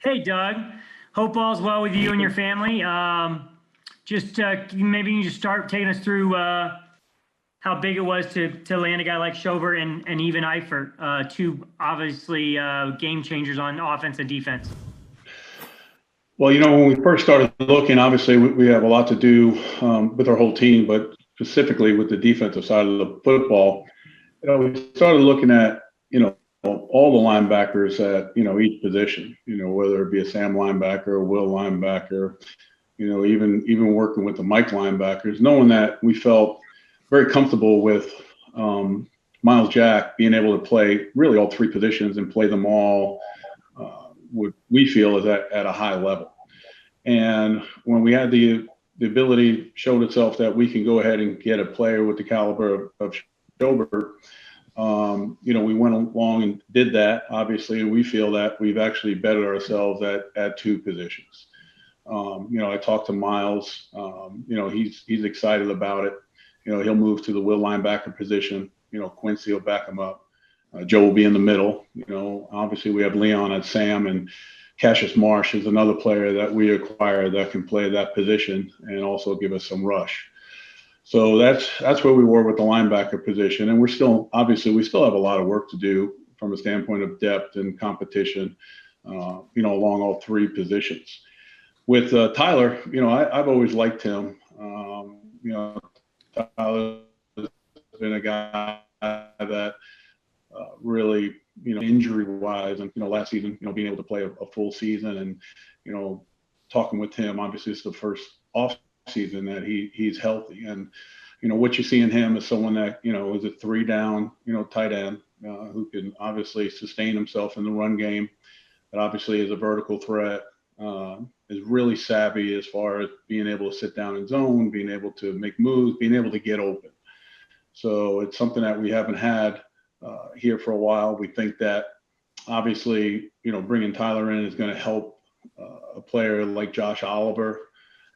Hey, Doug. Hope all's well with you and your family. Maybe you can just start taking us through how big it was to land a guy like Schobert and even Eifert, two obviously game changers on offense and defense. Well, when we first started looking, obviously we have a lot to do with our whole team, but specifically with the defensive side of the football. We started looking at, all the linebackers at, each position, whether it be a Sam linebacker, a Will linebacker, even working with the Mike linebackers, knowing that we felt very comfortable with Miles Jack being able to play really all three positions and play them all, what we feel is at a high level. And when we had the ability showed itself that we can go ahead and get a player with the caliber of Schobert, we went along and did that. Obviously, we feel that we've actually bettered ourselves at two positions. I talked to Miles. He's excited about it. He'll move to the will linebacker position. Quincy will back him up. Joe will be in the middle. Obviously we have Leon at Sam, and Cassius Marsh is another player that we acquired that can play that position and also give us some rush. So that's where we were with the linebacker position, and we still have a lot of work to do from a standpoint of depth and competition, along all three positions. With Tyler, I've always liked him. Tyler has been a guy that really, injury-wise, and last season, being able to play a full season, and talking with him, obviously it's the first off season that he's healthy, and what you see in him is someone that is a 3-down tight end who can obviously sustain himself in the run game, that obviously is a vertical threat, is really savvy as far as being able to sit down in zone, being able to make moves, being able to get open. So it's something that we haven't had here for a while. We think that obviously bringing Tyler in is going to help a player like Josh Oliver,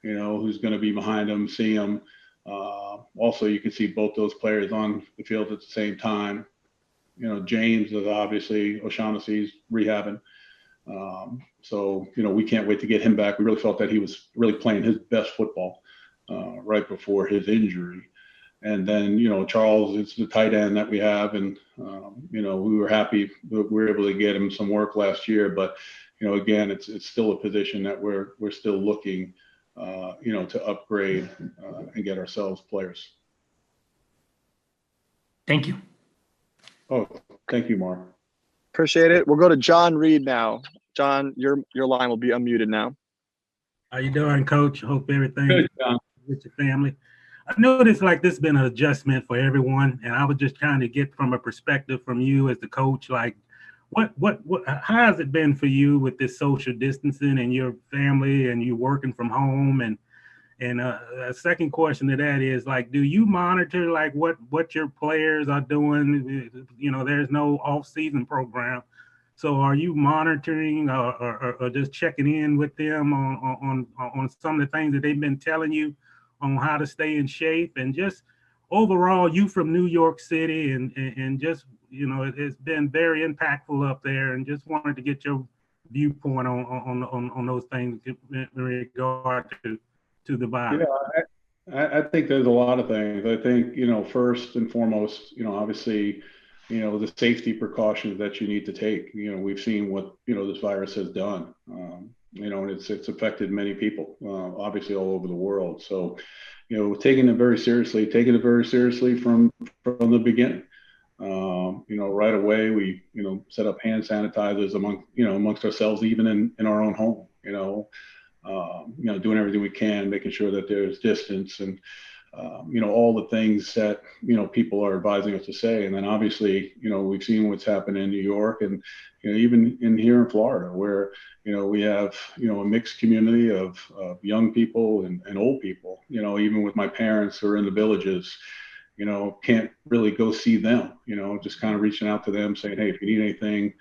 who's going to be behind him, see him. Also, you can see both those players on the field at the same time. James is obviously O'Shaughnessy's rehabbing. So we can't wait to get him back. We really felt that he was really playing his best football right before his injury. And then, Charles is the tight end that we have. And, we were happy that we were able to get him some work last year. But, again, it's still a position that we're still looking, to upgrade and get ourselves players. Thank you. Oh, thank you, Mark. Appreciate it. We'll go to John Reed now. John, your line will be unmuted now. How you doing, Coach? Hope everything Good, John. With your family. I noticed like this has been an adjustment for everyone, and I was just trying to get from a perspective from you as the coach, like what how has it been for you with this social distancing and your family and you working from home? And a second question to that is, like, do you monitor like what your players are doing? There's no off-season program, so are you monitoring or just checking in with them on some of the things that they've been telling you on how to stay in shape? And just overall, you from New York City, and just it's been very impactful up there, and just wanted to get your viewpoint on those things in regard to the virus. I think there's a lot of things. I think first and foremost, obviously, the safety precautions that you need to take. We've seen what this virus has done. And it's affected many people, obviously all over the world. So, taking it very seriously from the beginning. Right away we set up hand sanitizers amongst ourselves, even in our own home. Doing everything we can, making sure that there's distance and all the things that people are advising us to say. And then obviously we've seen what's happened in New York, and even in here in Florida, where we have a mixed community of young people and old people. Even with my parents who are in the villages, can't really go see them. Just kind of reaching out to them, saying, hey, if you need anything,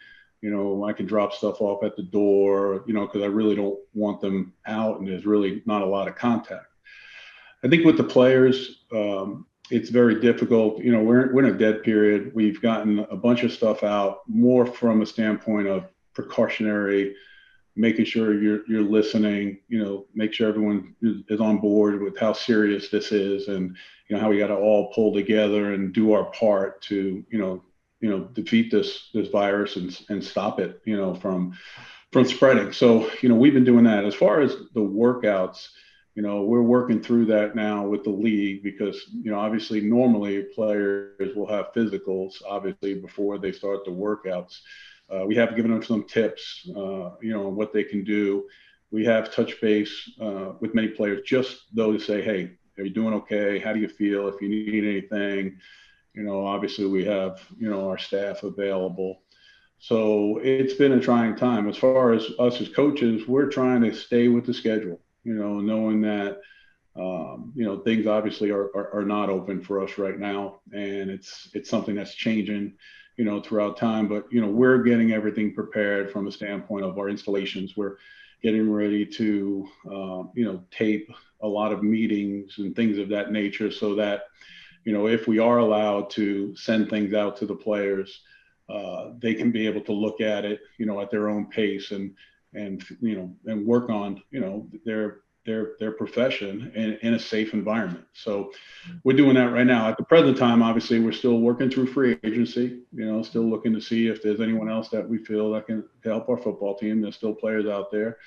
I can drop stuff off at the door, because I really don't want them out, and there's really not a lot of contact. I think with the players, it's very difficult. We're in a dead period. We've gotten a bunch of stuff out more from a standpoint of precautionary making sure you're listening, make sure everyone is on board with how serious this is, and how we got to all pull together and do our part to defeat this virus and stop it from spreading. So we've been doing that. As far as the workouts, we're working through that now with the league, because obviously normally players will have physicals obviously before they start the workouts. We have given them some tips, on what they can do. We have touch base with many players, just though to say, hey, are you doing okay? How do you feel? If you need anything, obviously we have, our staff available. So it's been a trying time. As far as us as coaches, we're trying to stay with the schedule, knowing that, things obviously are not open for us right now. And it's something that's changing, throughout time. But, we're getting everything prepared from a standpoint of our installations. We're getting ready to, tape a lot of meetings and things of that nature, so that, if we are allowed to send things out to the players, they can be able to look at it, at their own pace and work on, their profession in a safe environment. So we're doing that right now. At the present time, obviously, we're still working through free agency, still looking to see if there's anyone else that we feel that can help our football team. There's still players out there,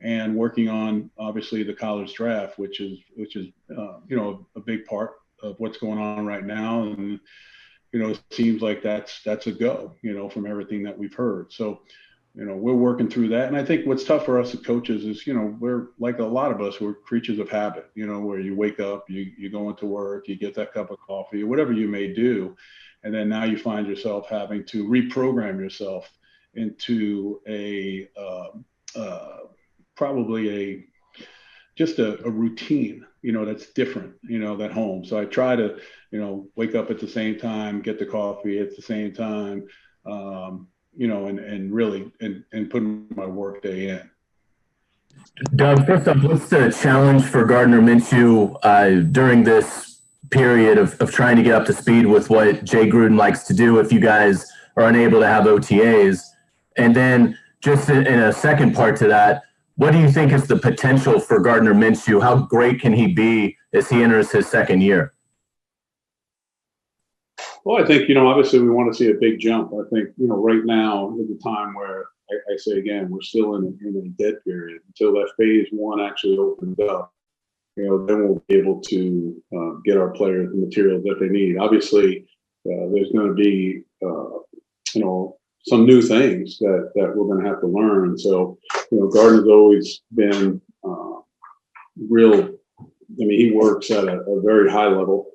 and working on obviously the college draft, which is a big part of what's going on right now. And, it seems like that's a go, from everything that we've heard. So, we're working through that. And I think what's tough for us as coaches is, we're like a lot of us, we're creatures of habit, where you wake up, you go into work, you get that cup of coffee, whatever you may do. And then now you find yourself having to reprogram yourself into probably just a routine, that's different, at home. So I try to, wake up at the same time, get the coffee at the same time, and really put my work day in. Doug, first up, what's the challenge for Gardner Minshew during this period of trying to get up to speed with what Jay Gruden likes to do if you guys are unable to have OTAs? And then just in a second part to that, what do you think is the potential for Gardner Minshew? How great can he be as he enters his second year? Well, I think, obviously we want to see a big jump. I think, right now is the time where I say again, we're still in a dead period until that phase one actually opens up. Then we'll be able to get our players the materials that they need. Obviously, there's going to be, some new things that we're going to have to learn. So, Gardner's always been he works at a very high level.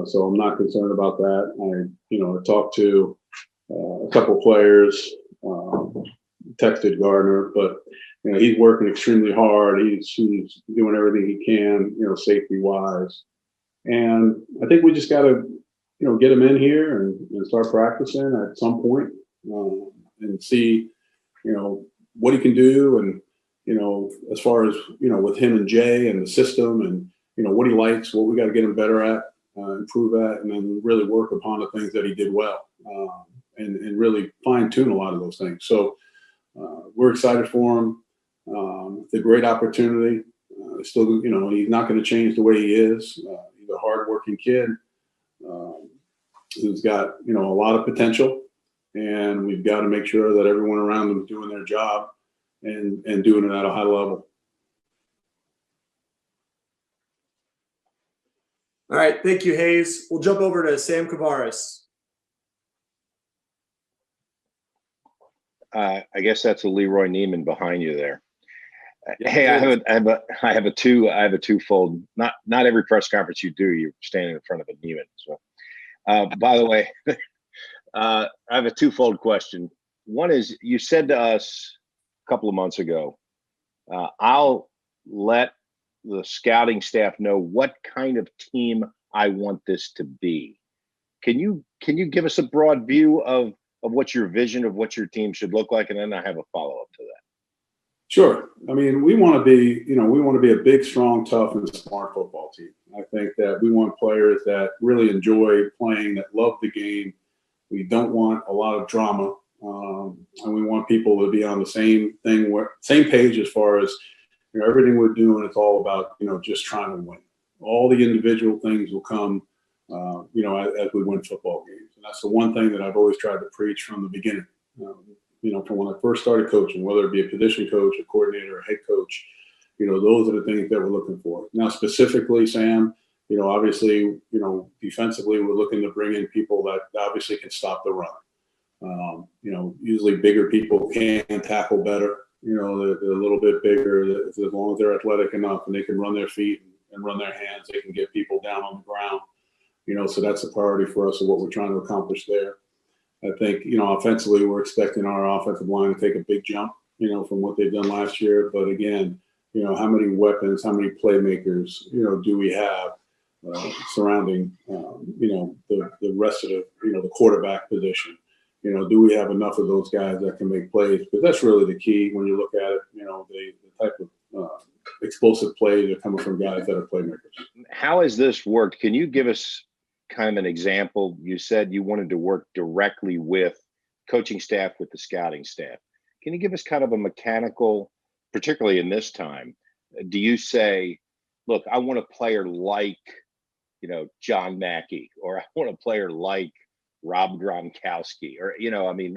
So I'm not concerned about that. I talked to a couple of players, texted Gardner, but he's working extremely hard. He's doing everything he can, safety wise. And I think we just got to, get him in here and start practicing at some point, and see, what he can do. And, as far as, with him and Jay and the system and, what he likes, what we got to get him better at. Improve at, and then really work upon the things that he did well, and really fine tune a lot of those things. So we're excited for him. It's a great opportunity. Still, he's not going to change the way he is. He's a hardworking kid who's got, a lot of potential, and we've got to make sure that everyone around him is doing their job and doing it at a high level. All right, thank you, Hayes. We'll jump over to Sam Kavaris. I guess that's a Leroy Neiman behind you there. Yeah, hey, I have a twofold. Not every press conference you do, you're standing in front of a Neiman. So, by the way, I have a twofold question. One is, you said to us a couple of months ago, I'll let the scouting staff know what kind of team I want this to be. Can you give us a broad view of what your vision of what your team should look like? And then I have a follow-up to that. Sure. I mean, we want to be a big, strong, tough, and smart football team. I think that we want players that really enjoy playing, that love the game. We don't want a lot of drama And we want people to be on the same page as far as, everything we're doing. It's all about, just trying to win. All the individual things will come, as we win football games. And that's the one thing that I've always tried to preach from the beginning. From when I first started coaching, whether it be a position coach, a coordinator, a head coach, those are the things that we're looking for. Now, specifically, Sam, obviously, defensively, we're looking to bring in people that obviously can stop the run. Usually bigger people can tackle better. They're a little bit bigger. As long as they're athletic enough and they can run their feet and run their hands, they can get people down on the ground. So that's a priority for us of what we're trying to accomplish there. I think, offensively, we're expecting our offensive line to take a big jump, from what they've done last year. But again, how many weapons, how many playmakers, do we have surrounding, the rest of the quarterback position? Do we have enough of those guys that can make plays? Because that's really the key when you look at it. The type of explosive plays are coming from guys that are playmakers. How has this worked? Can you give us kind of an example? You said you wanted to work directly with coaching staff, with the scouting staff. Can you give us kind of a mechanical, particularly in this time? Do you say, look, I want a player like, John Mackey, or I want a player like Rob Gronkowski, or,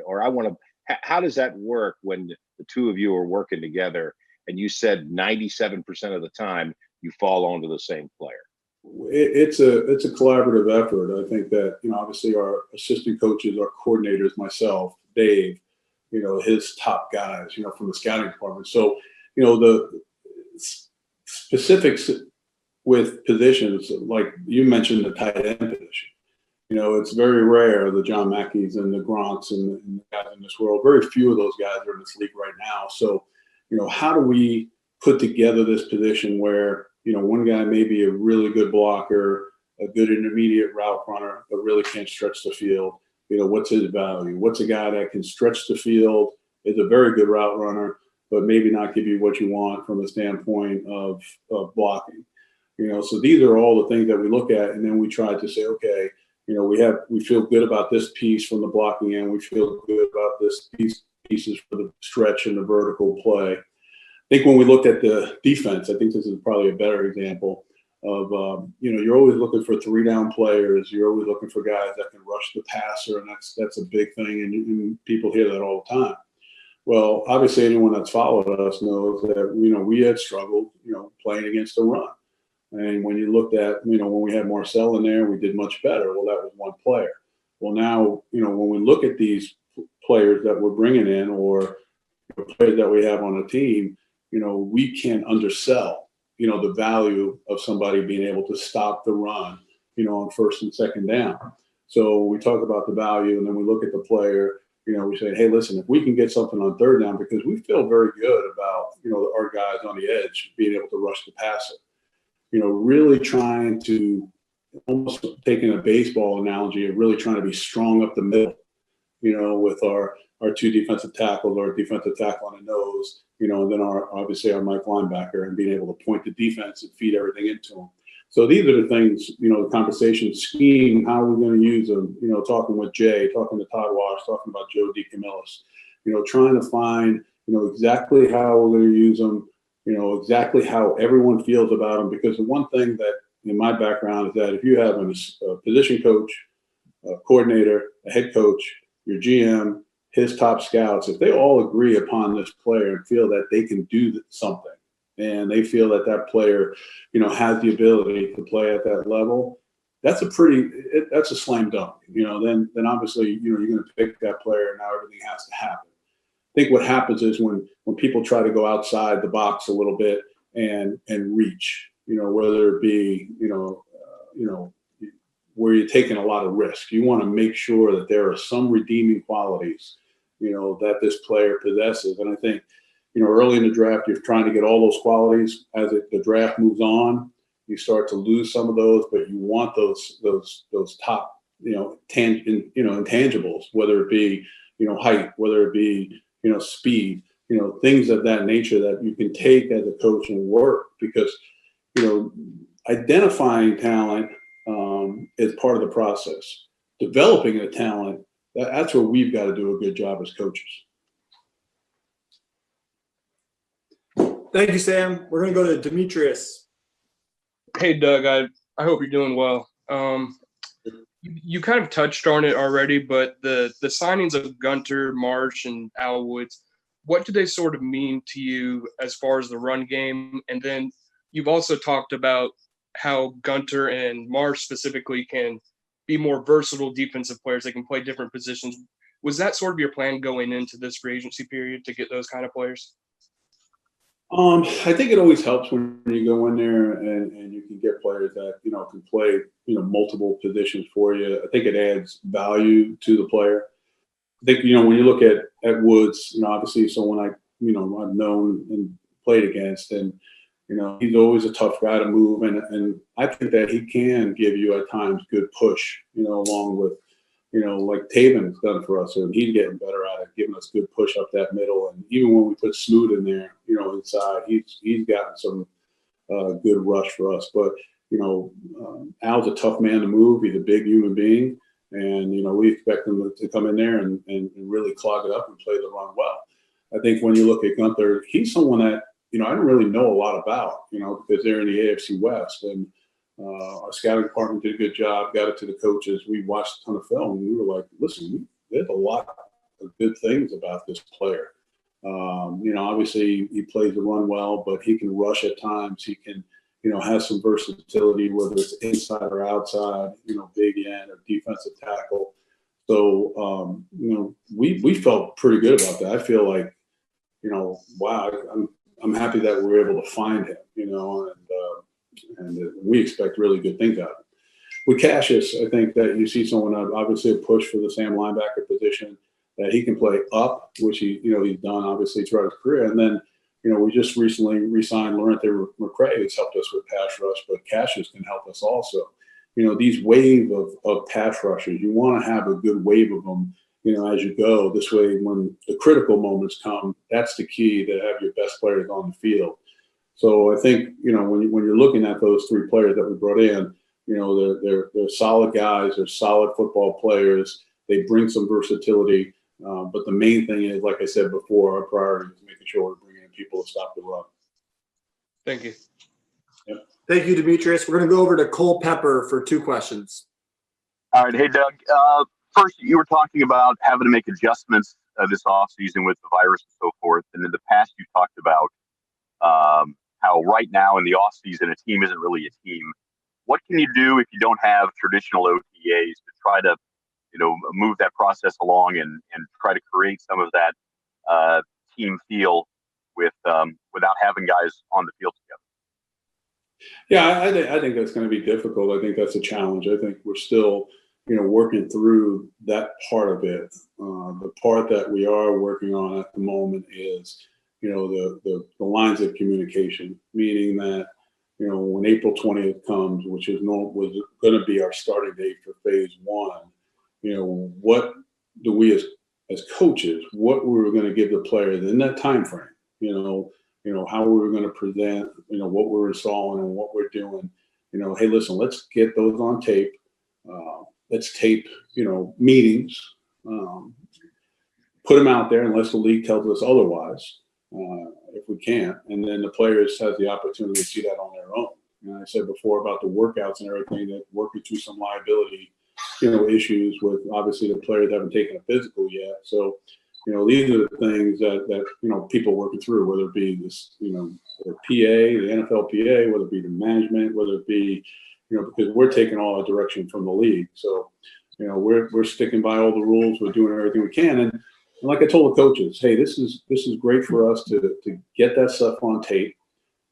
or I want to, how does that work when the two of you are working together and you said 97% of the time you fall onto the same player? It's a collaborative effort. I think that, obviously our assistant coaches, our coordinators, myself, Dave, his top guys, from the scouting department. So, the specifics with positions, like you mentioned, the tight end position. It's very rare, the John Mackeys and the Gronks and the guys in this world. Very few of those guys are in this league right now. So, how do we put together this position where, one guy may be a really good blocker, a good intermediate route runner, but really can't stretch the field? What's his value? What's a guy that can stretch the field, is a very good route runner, but maybe not give you what you want from a standpoint of blocking? So these are all the things that we look at, and then we try to say, okay, we feel good about this piece from the blocking end. We feel good about this pieces for the stretch and the vertical play. I think when we looked at the defense, I think this is probably a better example of, you're always looking for 3-down players. You're always looking for guys that can rush the passer, and that's a big thing, and people hear that all the time. Well, obviously anyone that's followed us knows that, we had struggled, playing against the run. And when you looked at, when we had Marcel in there, we did much better. Well, that was one player. Well, now, when we look at these players that we're bringing in, or players that we have on a team, we can't undersell, the value of somebody being able to stop the run, on first and second down. So we talk about the value, and then we look at the player, we say, hey, listen, if we can get something on third down, because we feel very good about, our guys on the edge being able to rush the passer. Really trying to, almost taking a baseball analogy, of really trying to be strong up the middle, with our two defensive tackles, our defensive tackle on the nose, and then obviously our Mike linebacker, and being able to point the defense and feed everything into them. So these are the things, the conversation scheme, how we're going to use them, talking with Jay, talking to Todd Wash, talking about Joe DeCamillis, trying to find, exactly how we're going to use them, exactly how everyone feels about them. Because the one thing that in my background is that if you have a position coach, a coordinator, a head coach, your GM, his top scouts, if they all agree upon this player and feel that they can do something, and they feel that that player, has the ability to play at that level, that's a slam dunk. Then obviously, you're going to pick that player, and now everything has to happen. I think what happens is when people try to go outside the box a little bit and reach, whether it be, where you're taking a lot of risk, you want to make sure that there are some redeeming qualities, that this player possesses. And I think, early in the draft, you're trying to get all those qualities. As the draft moves on, you start to lose some of those, but you want those top, intangibles, whether it be, height, whether it be, speed, things of that nature that you can take as a coach and work. Because, identifying talent is part of the process. Developing a talent That's where we've got to do a good job as coaches. Thank you, Sam. We're going to go to Demetrius. Hey, Doug. I hope you're doing well. You kind of touched on it already, but the signings of Gunter, Marsh, and Al Woods, what do they sort of mean to you as far as the run game? And then you've also talked about how Gunter and Marsh specifically can be more versatile defensive players. They can play different positions. Was that sort of your plan going into this free agency period to get those kind of players? I think it always helps when you go in there and you can get players that, can play, multiple positions for you. I think it adds value to the player. I think, when you look at Woods, obviously someone I've known and played against, and, he's always a tough guy to move. And I think that he can give you at times good push, along with, like Taven's done for us, and he's getting better at it, giving us good push up that middle. And even when we put Smoot in there, inside, he's gotten some good rush for us. But, Al's a tough man to move. He's a big human being. And, we expect him to come in there and really clog it up and play the run well. I think when you look at Gunther, he's someone that, I don't really know a lot about, because they're in the AFC West. And our scouting department did a good job, got it to the coaches. We watched a ton of film, and we were like, listen, there's a lot of good things about this player. Obviously he plays the run well, but he can rush at times. He can, have some versatility, whether it's inside or outside, big end or defensive tackle. So, we felt pretty good about that. I feel like, wow, I'm happy that we were able to find him, and we expect really good things out of him. With Cassius, I think that you see someone, obviously a push for the Sam linebacker position, that he can play up, which he's done obviously throughout his career. And then, we just recently re-signed Lorente McCray, who's helped us with pass rush, but Cassius can help us also. These wave of pass rushers, you want to have a good wave of them, as you go. This way, when the critical moments come, that's the key, to have your best players on the field. So I think, when you're looking at those three players that we brought in, they're solid guys, they're solid football players. They bring some versatility. But the main thing is, like I said before, our priority is making sure we're bringing in people to stop the run. Thank you. Yep. Thank you, Demetrius. We're going to go over to Cole Pepper for 2 questions. All right. Hey, Doug. First, you were talking about having to make adjustments this offseason with the virus and so forth. And in the past, you talked about how right now in the offseason, a team isn't really a team. What can you do if you don't have traditional OTAs to try to move that process along and try to create some of that team feel without having guys on the field together? Yeah, I think that's going to be difficult. I think that's a challenge. I think we're still, working through that part of it. The part that we are working on at the moment is, the lines of communication, meaning that, when April 20th comes, which was going to be our starting date for phase 1, what do we as coaches, what we were going to give the players in that time frame, how we were going to present, what we're installing and what we're doing, hey, listen, let's get those on tape. Let's tape, meetings, put them out there unless the league tells us otherwise, if we can't. And then the players have the opportunity to see that on their own. And I said before about the workouts and everything, that working through some liability issues with, obviously, the players haven't taken a physical yet. So, these are the things that people working through, whether it be this, the PA, the NFL PA, whether it be the management, whether it be, because we're taking all our direction from the league. So, we're sticking by all the rules. We're doing everything we can. And like I told the coaches, hey, this is great for us to get that stuff on tape.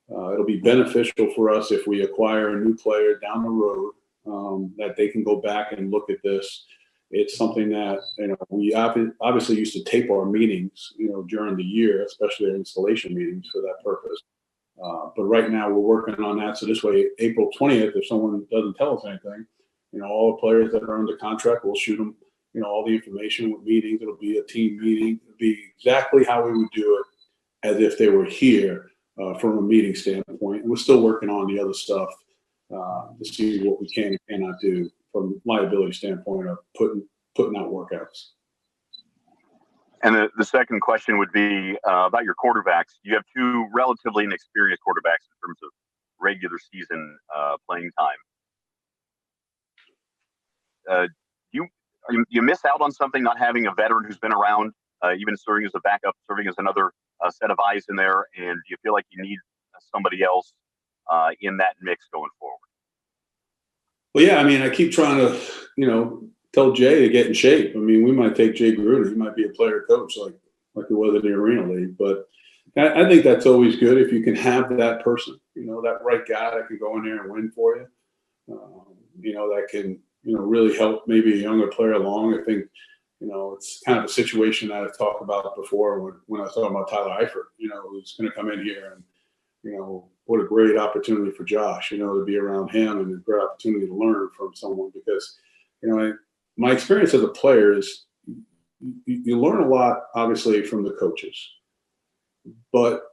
It'll be beneficial for us if we acquire a new player down the road, that they can go back and look at this. It's something that, we obviously used to tape our meetings, during the year, especially our installation meetings for that purpose. But right now we're working on that. So this way, April 20th, if someone doesn't tell us anything, all the players that are under contract, we'll shoot them, all the information with meetings. It'll be a team meeting. It'll be exactly how we would do it as if they were here from a meeting standpoint. And we're still working on the other stuff to see what we can and cannot do from liability standpoint of putting putting out workouts. And the second question would be about your quarterbacks. You have two relatively inexperienced quarterbacks in terms of regular season playing time. You miss out on something not having a veteran who's been around, even serving as a backup, serving as another set of eyes in there, and do you feel like you need somebody else in that mix going forward? Well, yeah, I mean, I keep trying to, tell Jay to get in shape. I mean, we might take Jay Gruden. He might be a player coach like he was in the Arena League. But I think that's always good if you can have that person, that right guy that can go in there and win for you, that can, really help maybe a younger player along. I think, it's kind of a situation that I've talked about before when I was talking about Tyler Eifert, who's going to come in here and, what a great opportunity for Josh, to be around him and a great opportunity to learn from someone because, my experience as a player is you learn a lot, obviously, from the coaches. But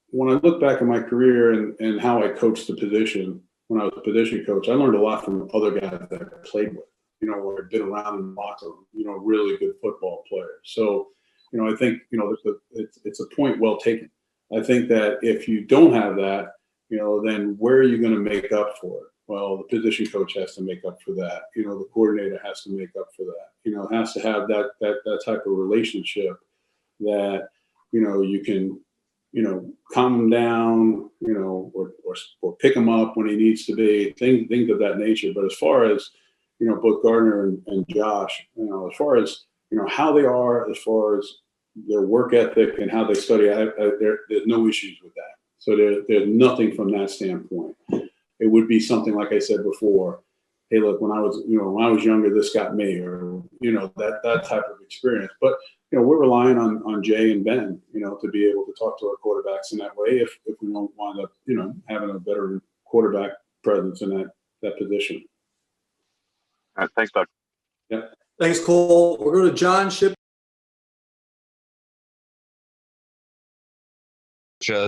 when I look back at my career and how I coached the position, when I was a position coach, I learned a lot from other guys that I played with, or I've been around in the locker room, really good football players. So, I think, it's a point well taken. I think that if you don't have that, then where are you going to make up for it? Well, the position coach has to make up for that. The coordinator has to make up for that. Has to have that type of relationship that, you can, calm him down, or pick him up when he needs to be, things of that nature. But as far as, both Gardner and Josh, as far as, how they are, as far as their work ethic and how they study, there's no issues with that. So there's nothing from that standpoint. It would be something like I said before. Hey, look, when I was younger, this got me, or that type of experience. But we're relying on Jay and Ben, to be able to talk to our quarterbacks in that way. If we don't wind up, having a better quarterback presence in that position. All right, thanks, Doug. Yeah. Thanks, Cole. We'll go to John Ship.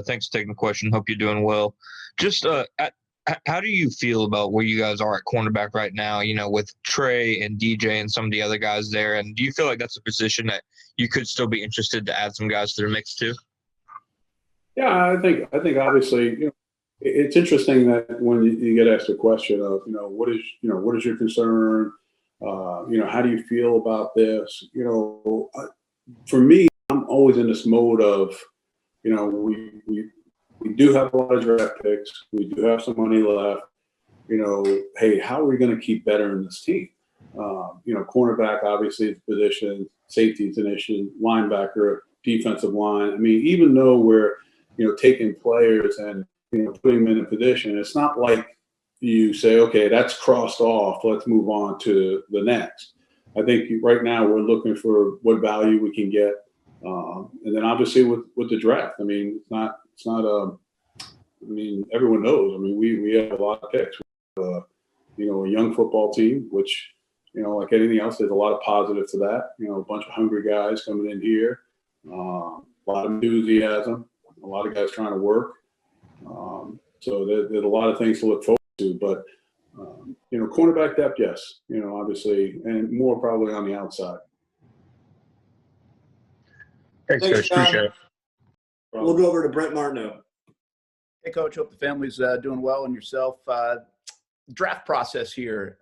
Thanks for taking the question. Hope you're doing well. Just how do you feel about where you guys are at cornerback right now, with Trey and DJ and some of the other guys there? And do you feel like that's a position that you could still be interested to add some guys to the mix too? Yeah, I think obviously, it's interesting that when you get asked a question of, what is your concern? How do you feel about this? For me, I'm always in this mode of, we do have a lot of draft picks. We do have some money left. Hey, how are we going to keep bettering this team? Cornerback, obviously, is a position. Safety is an issue. Linebacker, defensive line. I mean, even though we're, taking players and, putting them in a position, it's not like you say, okay, that's crossed off. Let's move on to the next. I think right now we're looking for what value we can get. And then obviously with the draft, I mean, it's not everyone knows. I mean, we have a lot of picks. We have, a young football team, which, like anything else, there's a lot of positive to that. A bunch of hungry guys coming in here, a lot of enthusiasm, a lot of guys trying to work. So there's a lot of things to look forward to. But, cornerback depth, yes, obviously, and more probably on the outside. Thanks, Coach. Appreciate it. We'll go over to Brent Martineau. Hey, Coach. Hope the family's doing well and yourself. Draft process here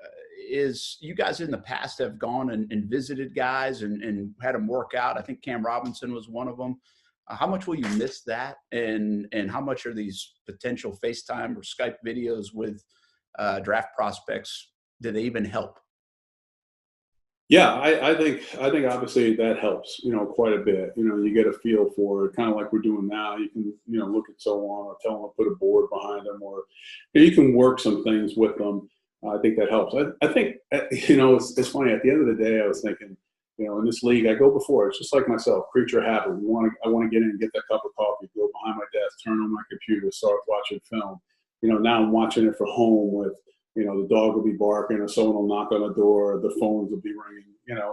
is you guys in the past have gone and visited guys and had them work out. I think Cam Robinson was one of them. How much will you miss that? And how much are these potential FaceTime or Skype videos with draft prospects? Do they even help? Yeah, I think obviously that helps, quite a bit. You get a feel for it, kind of like we're doing now. You can, look at someone or tell them to put a board behind them, or you can work some things with them. I think that helps. I think, it's funny. At the end of the day, I was thinking, in this league, I go before. It's just like myself, creature habit. I want to get in and get that cup of coffee, go behind my desk, turn on my computer, start watching film. Now I'm watching it from home with, the dog will be barking or someone will knock on the door, or the phones will be ringing,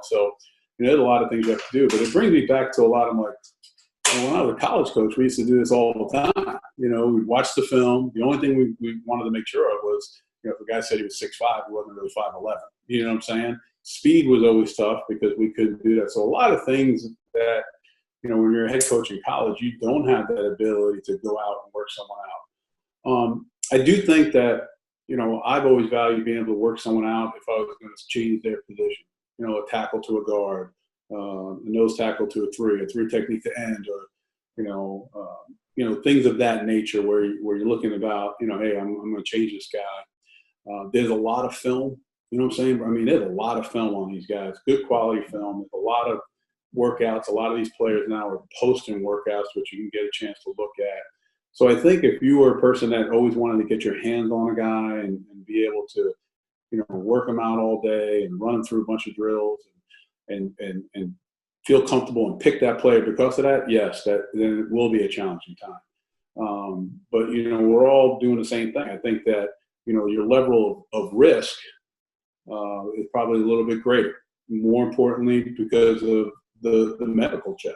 So, there's a lot of things you have to do. But it brings me back to a lot of when I was a college coach, we used to do this all the time. We'd watch the film. The only thing we wanted to make sure of was, if a guy said he was 6'5", he wasn't really 5'11". You know what I'm saying? speed was always tough because we couldn't do that. So a lot of things that, when you're a head coach in college, you don't have that ability to go out and work someone out. I do think that, I've always valued being able to work someone out if I was going to change their position, a tackle to a guard, a nose tackle to a three technique to end, or, things of that nature where you're looking about, hey, I'm going to change this guy. There's a lot of film, you know what I'm saying? I mean, there's a lot of film on these guys, good quality film. There's a lot of workouts. A lot of these players now are posting workouts, which you can get a chance to look at. So I think if you were a person that always wanted to get your hands on a guy and be able to, work him out all day and run him through a bunch of drills and feel comfortable and pick that player because of that, yes, then it will be a challenging time. But, we're all doing the same thing. I think that, your level of risk is probably a little bit greater. More importantly, because of the medical check.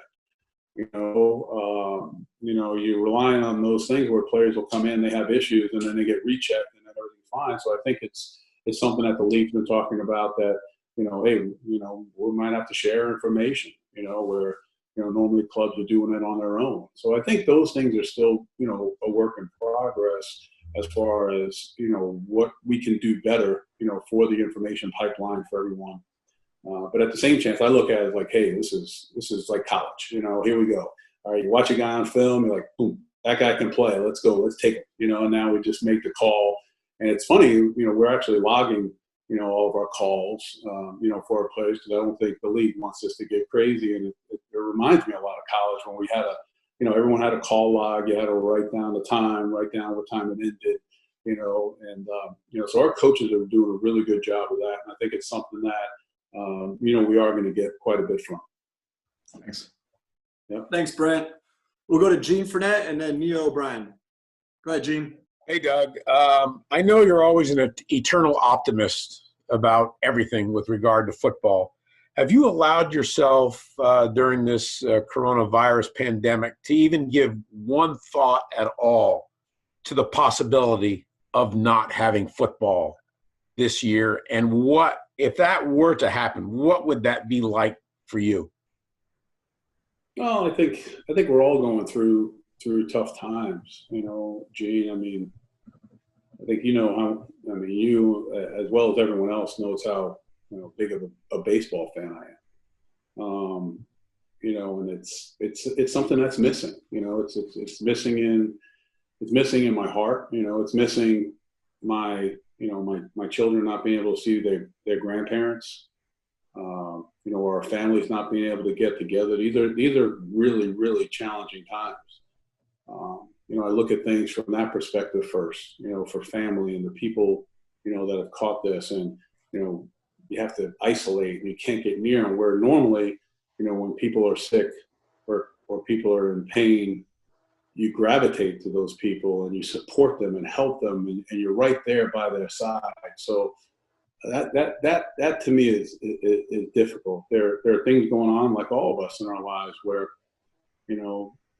You're relying on those things where players will come in, they have issues, and then they get rechecked and then everything's fine. So I think it's something that the league's been talking about that, hey, we might have to share information, where, normally clubs are doing it on their own. So I think those things are still, a work in progress as far as, what we can do better, for the information pipeline for everyone. But at the same chance, I look at it like, hey, this is like college. Here we go. All right, you watch a guy on film, you're like, boom, that guy can play. Let's go. Let's take it. And now we just make the call. And it's funny, we're actually logging, all of our calls, for our players because I don't think the league wants us to get crazy. And it reminds me a lot of college when we had everyone had a call log. You had to write down the time, write down what time it ended, so our coaches are doing a really good job of that. And I think it's something that, we are going to get quite a bit from. Thanks. Yep. Thanks, Brent. We'll go to Gene Fournette and then Neil O'Brien. Go ahead, Gene. Hey, Doug. I know you're always an eternal optimist about everything with regard to football. Have you allowed yourself during this coronavirus pandemic to even give one thought at all to the possibility of not having football this year? And what, if that were to happen, what would that be like for you? Well, I think we're all going through tough times, Gene. I mean, I think you as well as everyone else knows how big of a baseball fan I am. And it's something that's missing. It's missing in my heart. It's missing my my children not being able to see their grandparents. Or our families not being able to get together. These are really, really challenging times. I look at things from that perspective first, for family and the people, that have caught this, and, you have to isolate and you can't get near them, where normally, when people are sick or people are in pain, you gravitate to those people and you support them and help them, and you're right there by their side. So that to me is difficult. There are things going on, like all of us in our lives, where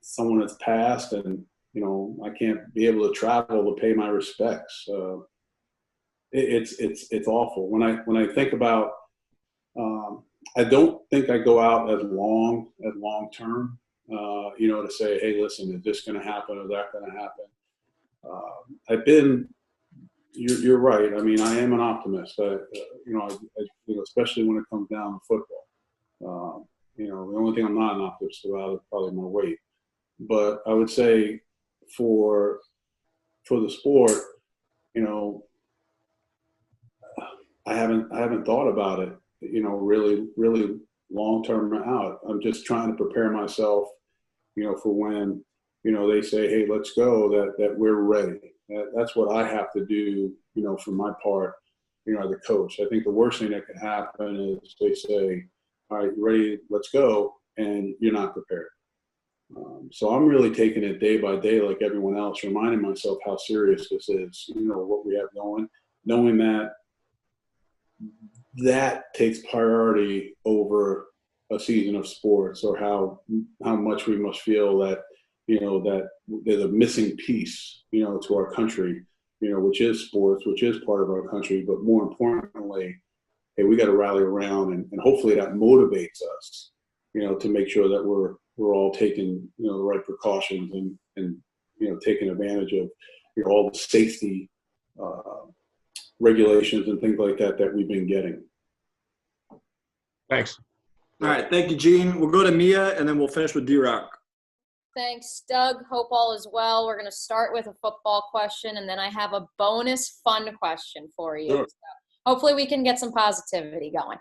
someone has passed, and I can't be able to travel to pay my respects. It's awful. When I think about, I don't think I go out as long term, to say, hey, listen, is this going to happen or that going to happen? You're right. I mean, I am an optimist. Especially when it comes down to football. The only thing I'm not an optimist about is probably my weight. But I would say for the sport, I haven't thought about it, really, really long term out. I'm just trying to prepare myself, for when, they say, hey, let's go, that we're ready. That's what I have to do, for my part, as a coach. I think the worst thing that could happen is they say, all right, you ready, let's go, and you're not prepared. So I'm really taking it day by day like everyone else, reminding myself how serious this is, what we have going, knowing that takes priority over a season of sports, or how much we must feel that, that there's a missing piece, to our country, which is sports, which is part of our country. But more importantly, hey, we got to rally around, and hopefully that motivates us, to make sure that we're all taking, the right precautions and taking advantage of, all the safety regulations and things like that we've been getting. Thanks. All right. Thank you, Gene. We'll go to Mia, and then we'll finish with D-Rock. Thanks, Doug. Hope all is well. We're going to start with a football question, and then I have a bonus fun question for you. Sure. So hopefully we can get some positivity going.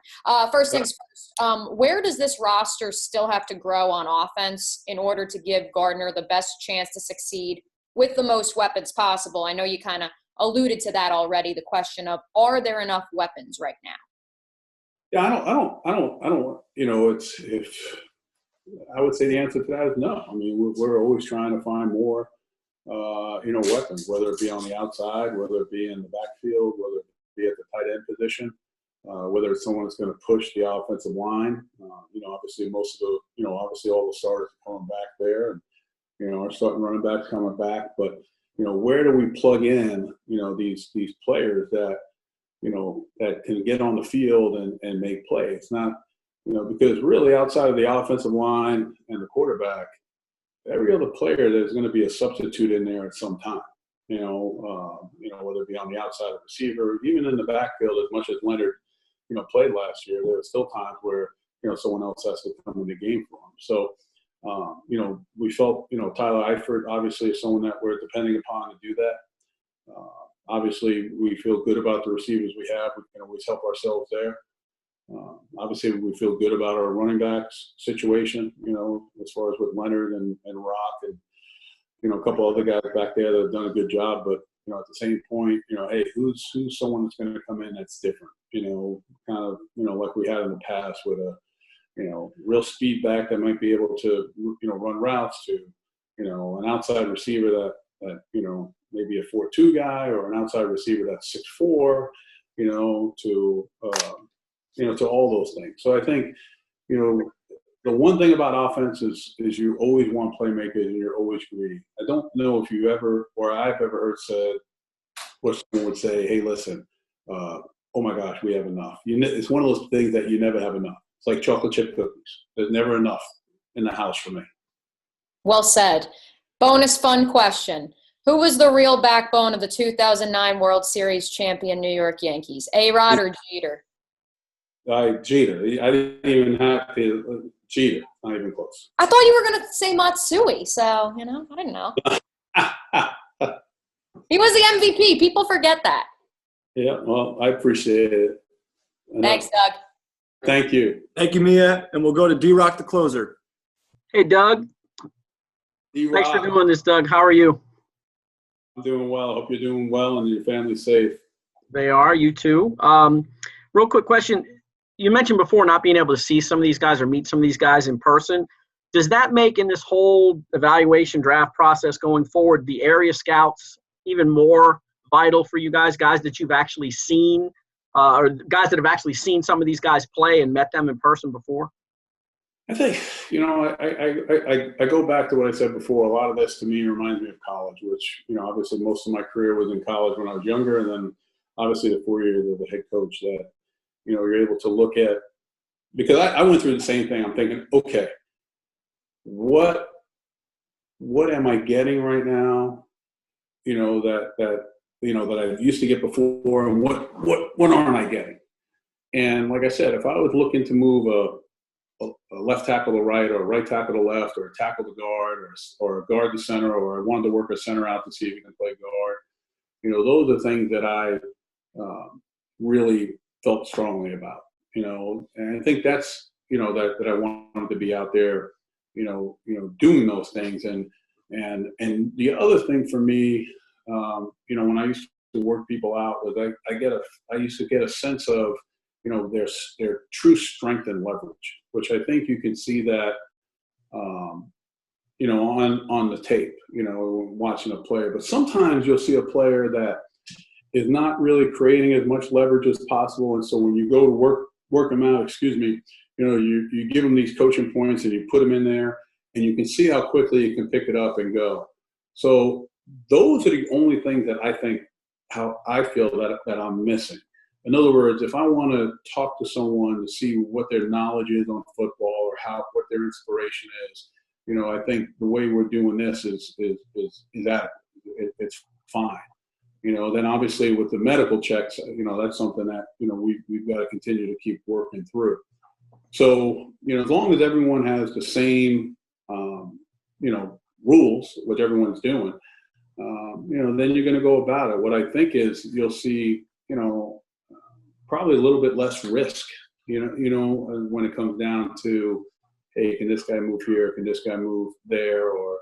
First things first, where does this roster still have to grow on offense in order to give Gardner the best chance to succeed with the most weapons possible? I know you kind of alluded to that already, the question of, are there enough weapons right now? Yeah, I don't, I would say the answer to that is no. I mean, we're always trying to find more, weapons, whether it be on the outside, whether it be in the backfield, whether it be at the tight end position, whether it's someone that's going to push the offensive line. Obviously most of the, obviously all the starters are coming back there, and, our starting running backs coming back. But, where do we plug in, these players that, that can get on the field and make plays? It's not, because really outside of the offensive line and the quarterback, every other player, there's going to be a substitute in there at some time. Whether it be on the outside of receiver, even in the backfield, as much as Leonard, played last year, there were still times where, someone else has to come in the game for him. So, we felt, Tyler Eifert obviously is someone that we're depending upon to do that. Obviously, we feel good about the receivers we have. We can always help ourselves there. Obviously, we feel good about our running backs situation, as far as with Leonard and Rock and, a couple other guys back there that have done a good job. But, at the same point, hey, who's someone that's going to come in that's different, kind of, like we had in the past with a, real speed back that might be able to, run routes to, an outside receiver that maybe a 4-2 guy, or an outside receiver that's 6'4", to all those things. So I think, the one thing about offense is you always want playmakers and you're always greedy. I don't know if you ever, or I've ever heard said, or someone would say, hey, listen, oh my gosh, we have enough. It's one of those things that you never have enough. It's like chocolate chip cookies. There's never enough in the house for me. Well said. Bonus fun question. Who was the real backbone of the 2009 World Series champion New York Yankees, A-Rod or Jeter? Jeter. I didn't even have to. Jeter. Not even close. I thought you were going to say Matsui, so, I didn't know. He was the MVP. People forget that. Yeah, well, I appreciate it. Thanks, Doug. Thank you. Thank you, Mia. And we'll go to D-Rock, the closer. Hey, Doug. D-Rock. Thanks for doing this, Doug. How are you? I'm doing well. Hope you're doing well and your family's safe. They are. You too. Real quick question. You mentioned before not being able to see some of these guys or meet some of these guys in person. Does that make in this whole evaluation draft process going forward the area scouts even more vital for you guys that you've actually seen or guys that have actually seen some of these guys play and met them in person before? I think, I go back to what I said before. A lot of this to me reminds me of college, which, obviously most of my career was in college when I was younger. And then obviously the 4 years as a head coach that, you're able to look at, because I went through the same thing. I'm thinking, okay, what am I getting right now? That I used to get before, and what aren't I getting? And like I said, if I was looking to move a left tackle to right, or a right tackle to left, or a tackle to guard, or a guard to center, or I wanted to work a center out to see if he can play guard, those are things that I really felt strongly about, and I think that's, that I wanted to be out there, doing those things. And the other thing for me, when I used to work people out, was I used to get a sense of, their true strength and leverage, which I think you can see that, on the tape, watching a player. But sometimes you'll see a player that is not really creating as much leverage as possible. And so when you go to work them out, you give them these coaching points and you put them in there, and you can see how quickly you can pick it up and go. So those are the only things that I think, how I feel that I'm missing. In other words, if I want to talk to someone to see what their knowledge is on football or what their inspiration is, I think the way we're doing this is adequate. It's fine. Then obviously with the medical checks, that's something that, we've got to continue to keep working through. So, as long as everyone has the same, rules, which everyone's doing, then you're going to go about it. What I think is you'll see, probably a little bit less risk, when it comes down to, hey, can this guy move here? Can this guy move there? Or,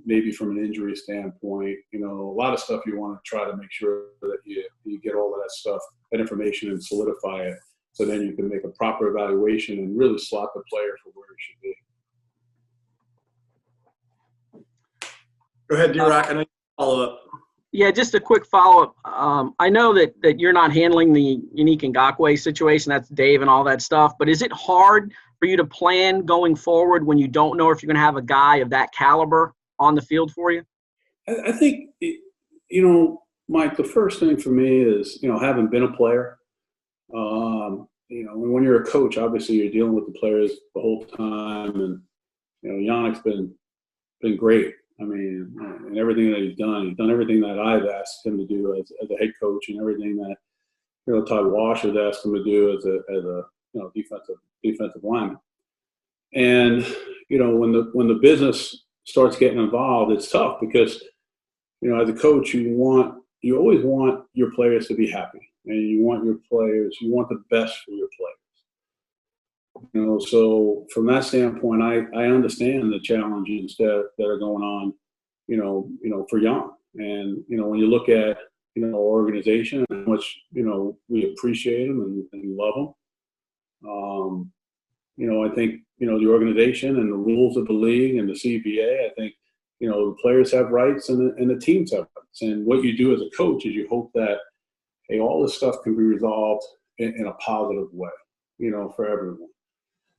maybe from an injury standpoint, a lot of stuff you want to try to make sure that you get all of that stuff, that information, and solidify it. So then you can make a proper evaluation and really slot the player for where he should be. Go ahead, D-Rock. I know you follow up. Yeah, just a quick follow-up. I know that you're not handling the Unique Ngakoue situation. That's Dave and all that stuff. But is it hard for you to plan going forward when you don't know if you're going to have a guy of that caliber on the field for you? I think, Mike, the first thing for me is, having been a player, when you're a coach, obviously you're dealing with the players the whole time. And, Yannick's been great. I mean, and everything that he's done everything that I've asked him to do as a head coach, and everything that, Todd Wash has asked him to do as a defensive lineman. And, when the business starts getting involved, it's tough because, as a coach, you always want your players to be happy, and you want the best for your players. So from that standpoint, I understand the challenges that are going on, for Jan. And, when you look at, our organization and how much, we appreciate him and love him, I think, the organization and the rules of the league and the CBA, I think, the players have rights and the teams have rights. And what you do as a coach is you hope that, hey, all this stuff can be resolved in a positive way, for everyone.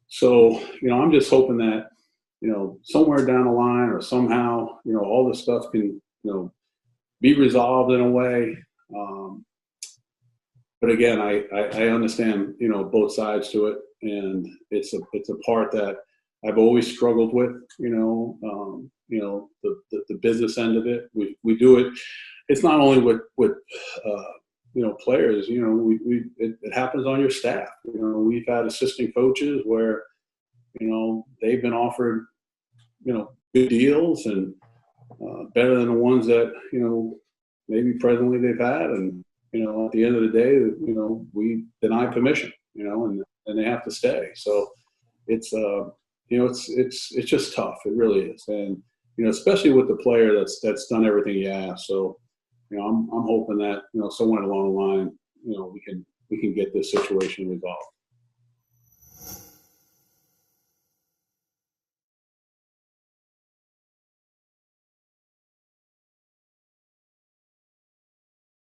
So, I'm just hoping that, somewhere down the line or somehow, all this stuff can, be resolved in a way. But again, I understand, both sides to it. And it's a part that I've always struggled with, the business end of it. We do it. It's not only with players, it happens on your staff. We've had assistant coaches where, they've been offered, good deals and better than the ones that, maybe presently they've had. And, at the end of the day, we deny permission, and they have to stay. So it's, it's just tough. It really is. And, especially with the player that's done everything he asked. So, I'm hoping that, somewhere along the line, we can get this situation resolved.